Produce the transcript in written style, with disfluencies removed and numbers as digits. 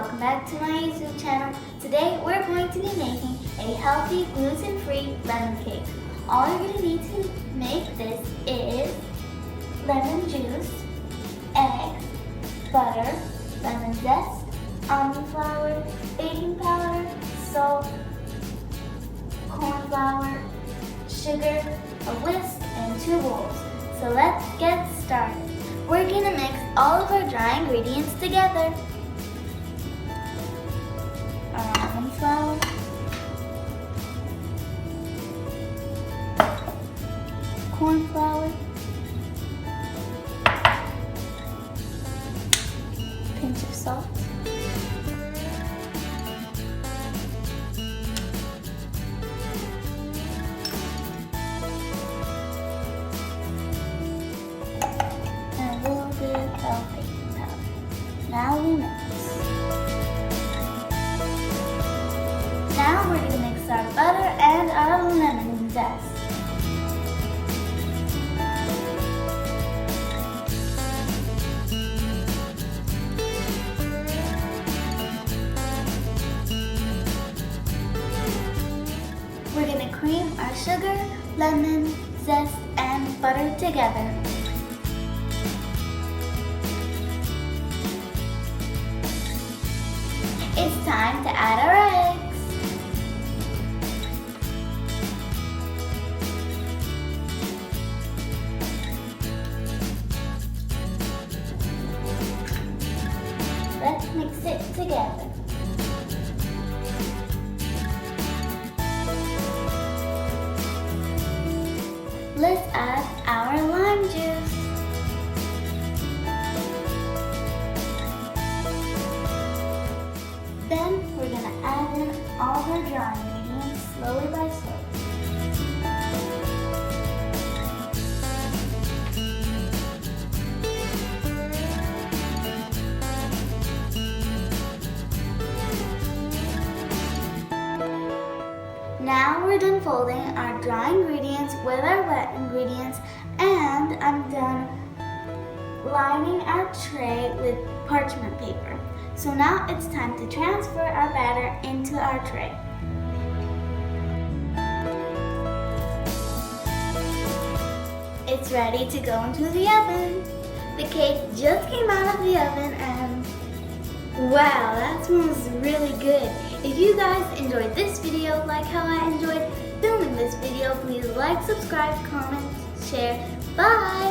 welcome back to my YouTube channel. Today we're going to be making a healthy gluten-free lemon cake. All you're going to need to make this is lemon juice, eggs, butter, lemon zest, almond flour, baking powder, salt, corn flour, sugar, a whisk, and 2 bowls. So let's get started. We're going to mix all of our dry ingredients together. Our almond flour, corn flour, pinch of salt, and a little bit of baking powder. Now we mix. Now we're going to mix our butter and our lemon zest. We're going to cream our sugar, lemon zest, and butter together. It's time to add our eggs. Let's mix it together. Let's add our lime juice. Then we're going to add in all of our dry ingredients slowly by slowly. Now we're done folding our dry ingredients with our wet ingredients, and I'm done lining our tray with parchment paper. So now it's time to transfer our batter into our tray. It's ready to go into the oven. The cake just came out of the oven and wow, that smells really good. If you guys enjoyed this video like how I enjoyed filming this video, please like, subscribe, comment, share. Bye!